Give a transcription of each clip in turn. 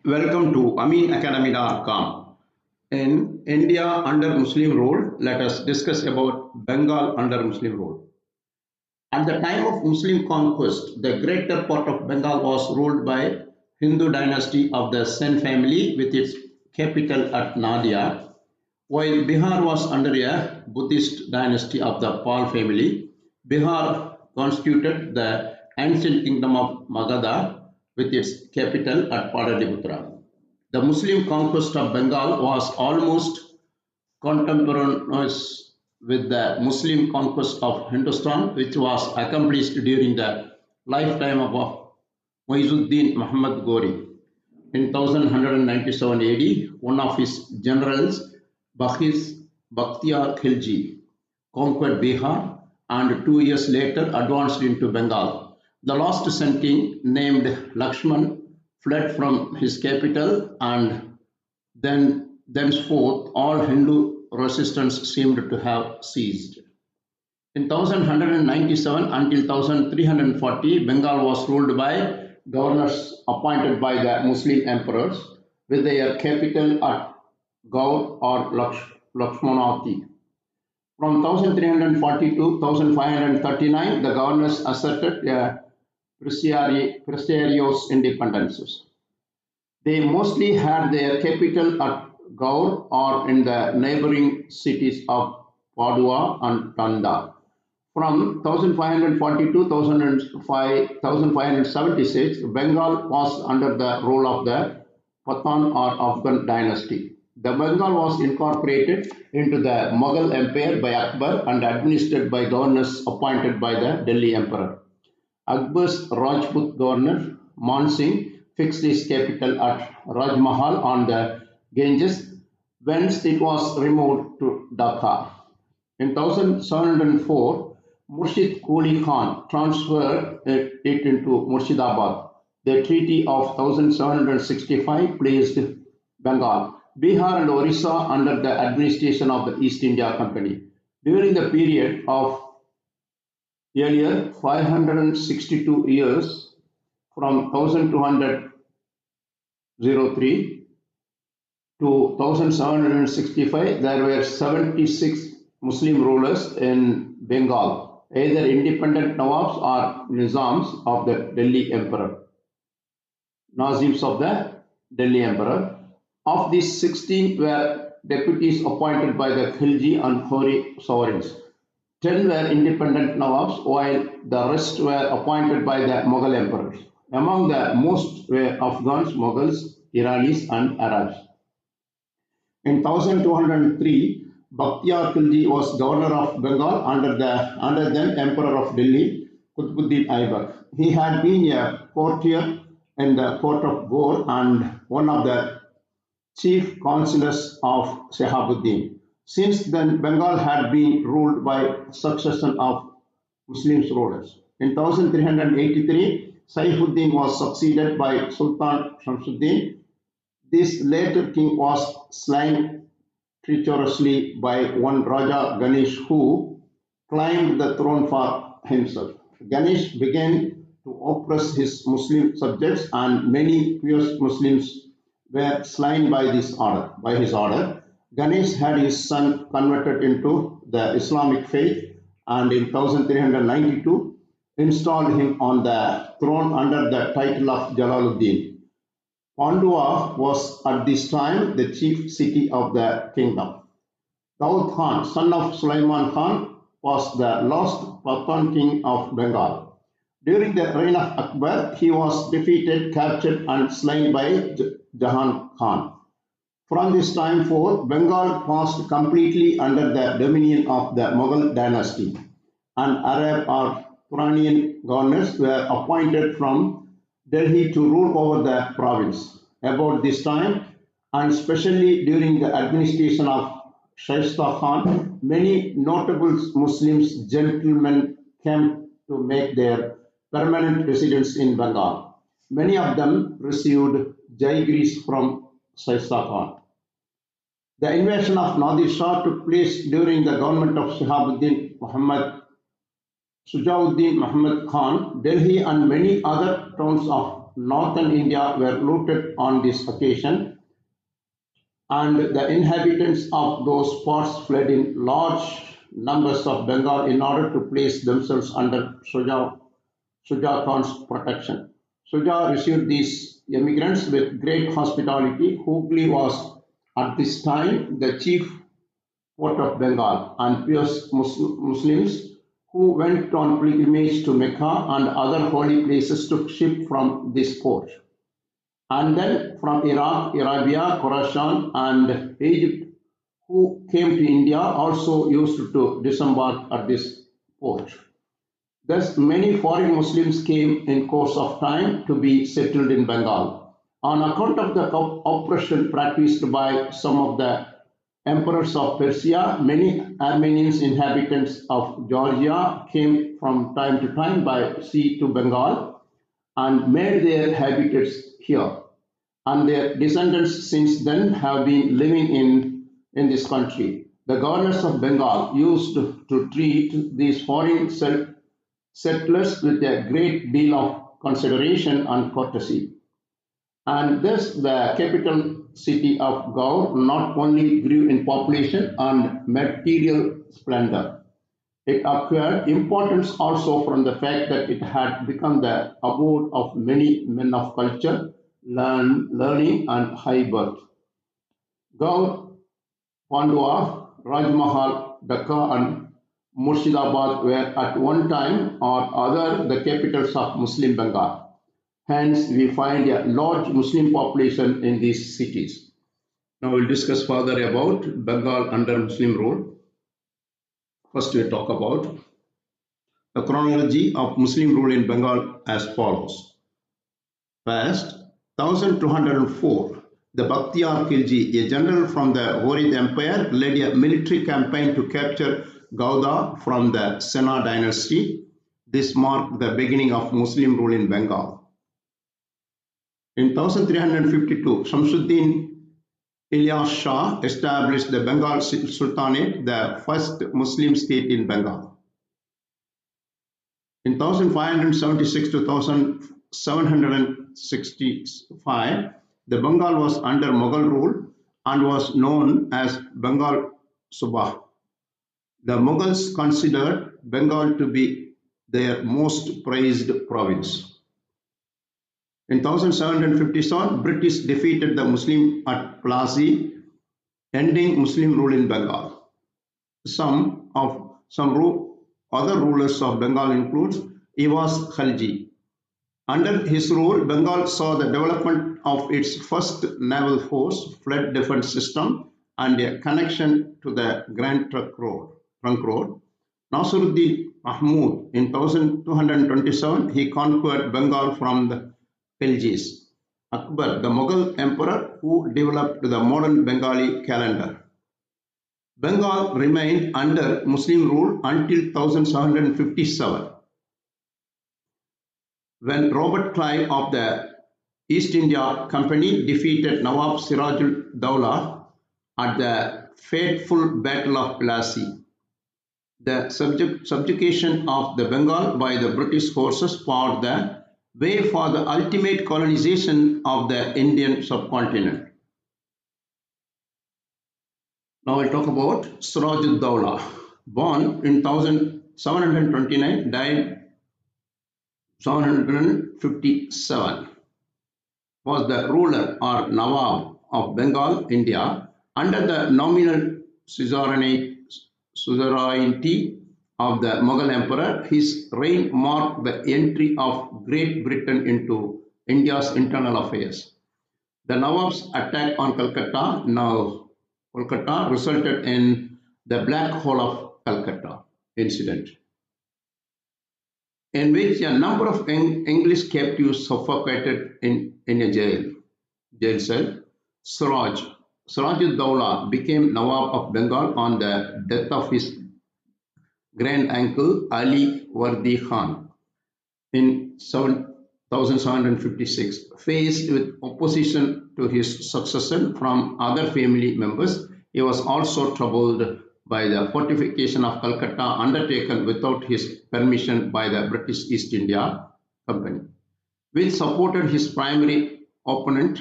Welcome to AmeenAcademy.com. In India under Muslim rule, let us discuss about Bengal under Muslim rule. At the time of Muslim conquest, the greater part of Bengal was ruled by Hindu dynasty of the Sen family with its capital at Nadia, while Bihar was under a Buddhist dynasty of the Pal family. Bihar constituted the ancient kingdom of Magadha with its capital at Pataliputra. The Muslim conquest of Bengal was almost contemporaneous with the Muslim conquest of Hindustan, which was accomplished during the lifetime of Muizuddin Muhammad Ghori. In 1197 AD, one of his generals, Bakhis Bakhtiar Khilji, conquered Bihar and 2 years later advanced into Bengal. The last Sun king, named Lakshman, fled from his capital, and thenceforth all Hindu resistance seemed to have ceased. In 1197 until 1340, Bengal was ruled by governors appointed by the Muslim emperors with their capital at Gaur or Lakshmanati. From 1340 to 1539, the governors asserted a precarious independence. They mostly had their capital at Gaur or in the neighboring cities of Padua and Tanda. From 1540 to 1576, Bengal was under the rule of the Pathan or Afghan dynasty. The Bengal was incorporated into the Mughal Empire by Akbar and administered by governors appointed by the Delhi Emperor. Akbar's Rajput governor, Man Singh, fixed his capital at Rajmahal on the Ganges, whence it was removed to Dhaka. In 1704, Murshid Quli Khan transferred it into Murshidabad. The Treaty of 1765 placed Bengal, Bihar and Orissa under the administration of the East India Company. During the period of earlier 562 years, from 1203 to 1765, there were 76 Muslim rulers in Bengal, either independent Nawabs or Nizams of the Delhi Emperor. Nazims of the Delhi Emperor. Of these, 16 were deputies appointed by the Khilji and Ghori sovereigns. 10 were independent Nawabs, while the rest were appointed by the Mughal emperors. Among the most were Afghans, Mughals, Iranis, and Arabs. In 1203, Bakhtiar Khilji was governor of Bengal under then Emperor of Delhi, Qutbuddin Aibak. He had been a courtier in the court of Gaur and one of the chief counselors of Shahabuddin. Since then, Bengal had been ruled by succession of Muslim rulers. In 1383, Saifuddin was succeeded by Sultan Shamsuddin. This later king was slain treacherously by one Raja Ganesh who claimed the throne for himself. Ganesh began to oppress his Muslim subjects, and many pious Muslims were slain by his order. Ganesh had his son converted into the Islamic faith and in 1392 installed him on the throne under the title of Jalaluddin. Pandua was at this time the chief city of the kingdom. Daud Khan, son of Sulaiman Khan, was the last Pathan king of Bengal. During the reign of Akbar, he was defeated, captured, and slain by Jahan Khan. From this time forth, Bengal passed completely under the dominion of the Mughal dynasty, and Arab or Turanian governors were appointed from Delhi to rule over the province. About this time, and especially during the administration of Shaista Khan, many notable Muslim gentlemen came to make their permanent residence in Bengal. Many of them received jaigiris from Shaista Khan. The invasion of Nadir Shah took place during the government of Shahabuddin Muhammad Sujauddin Muhammad Khan. Delhi and many other towns of northern India were looted on this occasion, and the inhabitants of those parts fled in large numbers of Bengal in order to place themselves under Shuja Khan's protection. Shuja received these immigrants with great hospitality. Hooghly was at this time the chief port of Bengal, and pious Muslims who went on pilgrimage to Mecca and other holy places took ship from this port. And then from Iraq, Arabia, Khorasan, and Egypt, who came to India, also used to disembark at this port. Thus, many foreign Muslims came in course of time to be settled in Bengal. On account of the oppression practiced by some of the emperors of Persia, many Armenian inhabitants of Georgia came from time to time by sea to Bengal and made their habitats here. And their descendants since then have been living in this country. The governors of Bengal used to treat these foreign settlers with a great deal of consideration and courtesy. And thus the capital city of Gaur not only grew in population and material splendor, it acquired importance also from the fact that it had become the abode of many men of culture, learning, and high birth. Gaur, Pandua, Rajmahal, Dhaka, and Murshidabad were at one time or other the capitals of Muslim Bengal. Hence, we find a large Muslim population in these cities. Now we'll discuss further about Bengal under Muslim rule. First, we talk about the chronology of Muslim rule in Bengal as follows. First, 1204, the Bakhtiyar Khilji, a general from the Ghurid Empire, led a military campaign to capture Gauda from the Sena dynasty. This marked the beginning of Muslim rule in Bengal. In 1352, Shamsuddin Ilyas Shah established the Bengal Sultanate, the first Muslim state in Bengal. In 1576 to 1765, the Bengal was under Mughal rule and was known as Bengal Subah. The Mughals considered Bengal to be their most prized province. In 1757, British defeated the Muslim at Plassey, ending Muslim rule in Bengal. Some other rulers of Bengal includes Iwas Khalji. Under his rule, Bengal saw the development of its first naval force, flood defense system, and a connection to the Grand Trunk Road. Nasiruddin Mahmud, in 1227, he conquered Bengal from the Khiljis. Akbar, the Mughal emperor who developed the modern Bengali calendar. Bengal remained under Muslim rule until 1757, when Robert Clive of the East India Company defeated Nawab Siraj at the fateful Battle of Plassey. The subjugation of the Bengal by the British forces paved the way for the ultimate colonization of the Indian subcontinent. Now we'll talk about Sirajuddawla. Born in 1729, died 757, was the ruler or Nawab of Bengal, India, under the nominal suzerainty of the Mughal emperor. His reign marked the entry of Great Britain into India's internal affairs. The Nawab's attack on Calcutta, now Kolkata, resulted in the Black Hole of Calcutta incident, in which a number of English captives suffocated in a jail cell. Sirajuddawla became Nawab of Bengal on the death of his grand uncle Ali Wardi Khan in 1756. Faced with opposition to his succession from other family members, he was also troubled by the fortification of Calcutta undertaken without his permission by the British East India Company. which supported his primary opponent,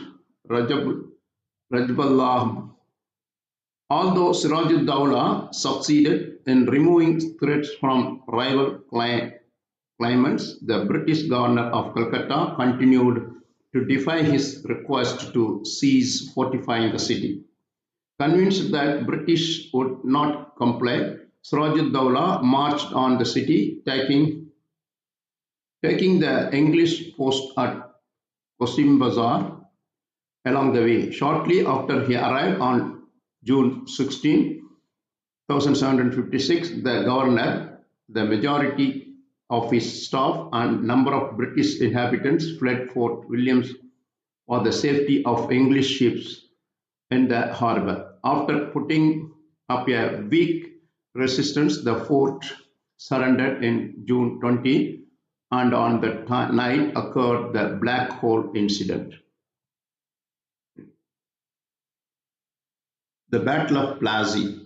Rajab, Rajballah. Although Sirajuddawla succeeded in removing threats from rival claimants, the British governor of Calcutta continued to defy his request to cease fortifying the city. Convinced that British would not comply, Sirajuddawla marched on the city, taking the English post at Qasim Bazar along the way. Shortly after he arrived on June 16, 1756, the governor, the majority of his staff, and number of British inhabitants fled Fort Williams for the safety of English ships in the harbor. After putting up a weak resistance, the fort surrendered in June 20, and on the night occurred the Black Hole incident. The Battle of Plassey.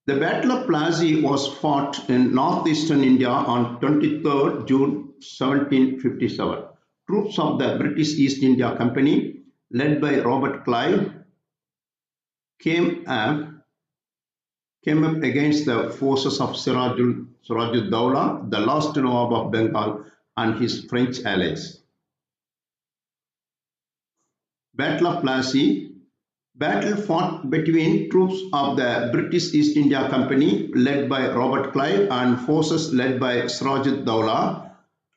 The Battle of Plassey was fought in northeastern India on 23rd June 1757. Troops of the British East India Company, led by Robert Clive, came up against the forces of Sirajuddawla, the last Nawab of Bengal, and his French allies. Battle of Plassey. Battle fought between troops of the British East India Company led by Robert Clive and forces led by Sirajuddawla,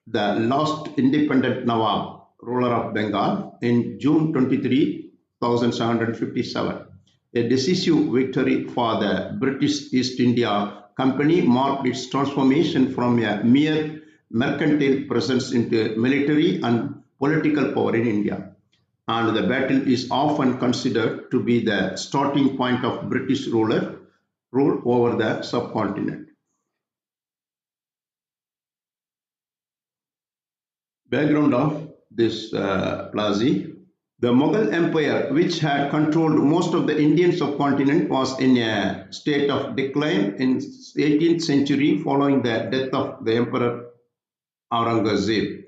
the last independent Nawab, ruler of Bengal, in June 23, 1757. A decisive victory for the British East India Company marked its transformation from a mere mercantile presence into military and political power in India, and the battle is often considered to be the starting point of British rule over the subcontinent. Background of this Plassey. The Mughal Empire, which had controlled most of the Indian subcontinent, was in a state of decline in 18th century following the death of the Emperor Aurangzeb.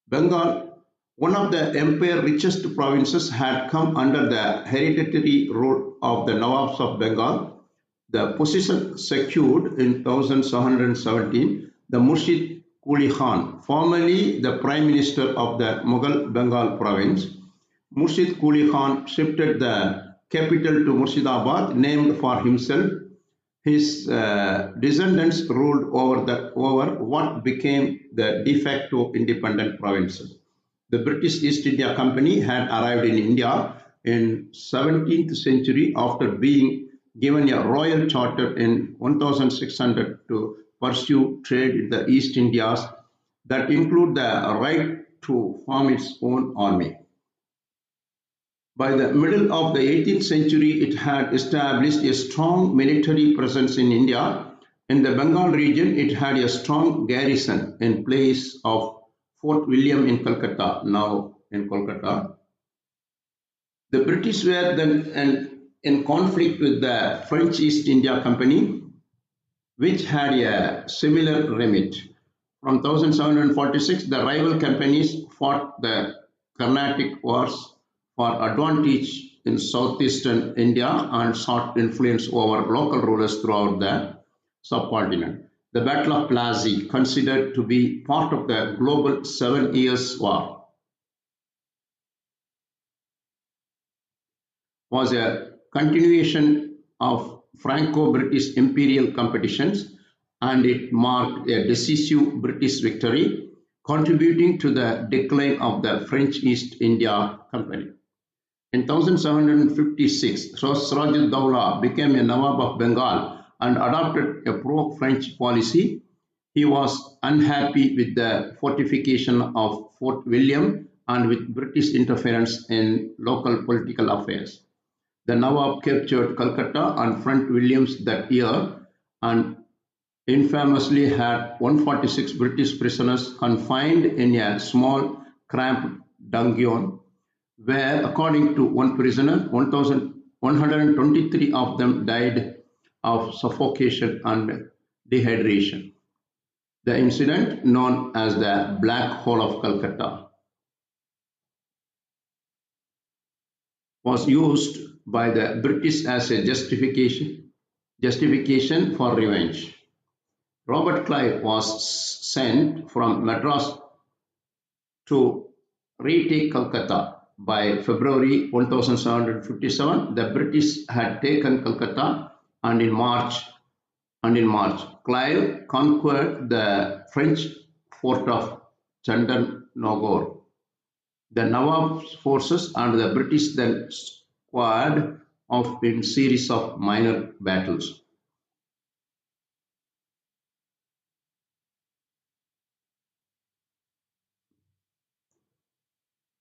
Bengal, one of the empire's richest provinces, had come under the hereditary rule of the Nawabs of Bengal. The position secured in 1717 the Murshid Quli Khan, formerly the Prime Minister of the Mughal Bengal province. Murshid Quli Khan shifted the capital to Murshidabad, named for himself. His descendants ruled over what became the de facto independent provinces. The British East India Company had arrived in India in 17th century after being given a royal charter in 1600 to pursue trade in the East Indias that include the right to form its own army. By the middle of the 18th century, it had established a strong military presence in India. In the Bengal region, it had a strong garrison in place of Fort William in Calcutta, now in Kolkata. The British were then in conflict with the French East India Company, which had a similar remit. From 1746, the rival companies fought the Carnatic Wars for advantage in southeastern India and sought influence over local rulers throughout the subcontinent. The Battle of Plassey, considered to be part of the global 7 Years' War, was a continuation of Franco-British imperial competitions, and it marked a decisive British victory, contributing to the decline of the French East India Company. In 1756, Sirajuddawla became a Nawab of Bengal and adopted a pro-French policy. He was unhappy with the fortification of Fort William and with British interference in local political affairs. The Nawab captured Calcutta and Fort Williams that year and infamously had 146 British prisoners confined in a small, cramped dungeon where, according to one prisoner, 1,123 of them died of suffocation and dehydration. The incident, known as the Black Hole of Calcutta, was used by the British as a justification for revenge. Robert Clive was sent from Madras to retake Calcutta. By February 1757, the British had taken Calcutta, and in March, Clive conquered the French fort of Chandernagore. The Nawab's forces and the British then squared off in series of minor battles.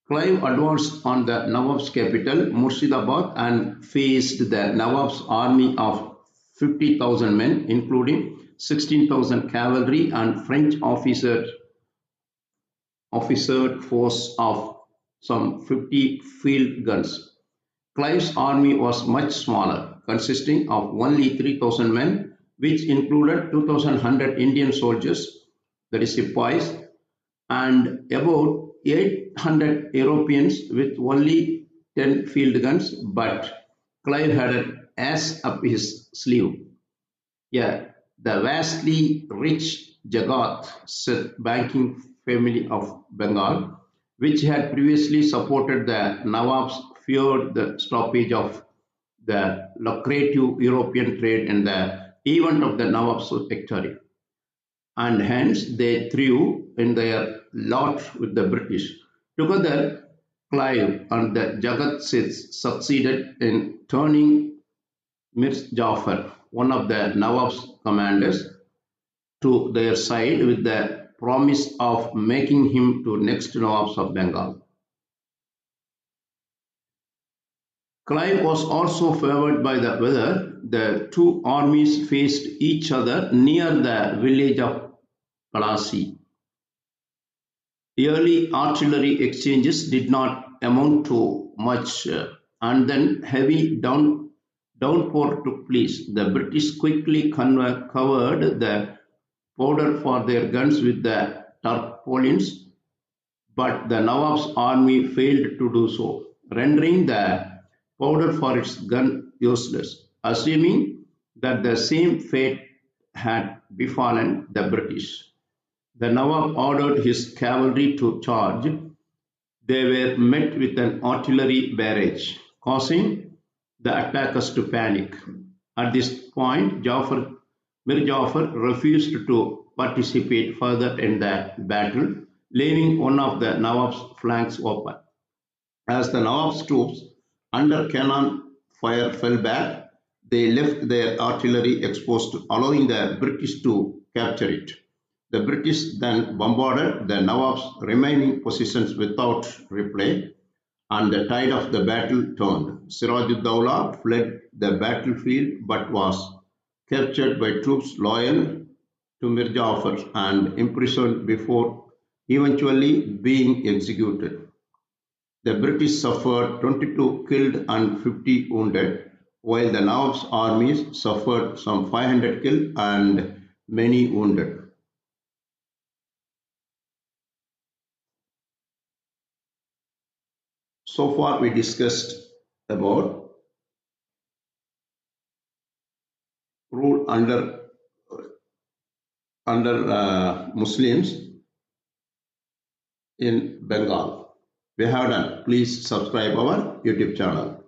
Clive advanced on the Nawab's capital, Murshidabad, and faced the Nawab's army of 50,000 men, including 16,000 cavalry and French officered force of some 50 field guns. Clive's army was much smaller, consisting of only 3,000 men, which included 2,100 Indian soldiers, that is, Sepoys, and about 800 Europeans with only 10 field guns, but Clive had an ass up his sleeve. Yeah, the vastly rich Jagat Seth banking family of Bengal, which had previously supported the Nawabs, feared the stoppage of the lucrative European trade in the event of the Nawab's victory, and hence they threw in their lot with the British. Together, Clive and the Jagat Siths succeeded in turning Mir Jafar, one of the Nawab's commanders, to their side with the promise of making him to next Nawabs of Bengal. Clive was also favored by the weather. The two armies faced each other near the village of Plassey. Early artillery exchanges did not amount to much, and then heavy downpour took place. The British quickly covered the powder for their guns with the tarpaulins, but the Nawab's army failed to do so, rendering the powder for its gun useless. Assuming that the same fate had befallen the British, the Nawab ordered his cavalry to charge. They were met with an artillery barrage, causing the attackers to panic. At this point, Mir Jafar refused to participate further in the battle, leaving one of the Nawab's flanks open. As the Nawab's troops, under cannon fire, fell back, they left their artillery exposed, allowing the British to capture it. The British then bombarded the Nawab's remaining positions without reply, and the tide of the battle turned. Sirajuddawla fled the battlefield but was captured by troops loyal to Mir Jafar and imprisoned before eventually being executed. The British suffered 22 killed and 50 wounded, while the Nawab's armies suffered some 500 killed and many wounded. So far, we discussed about rule under Muslims in Bengal. We have done. Please subscribe our YouTube channel.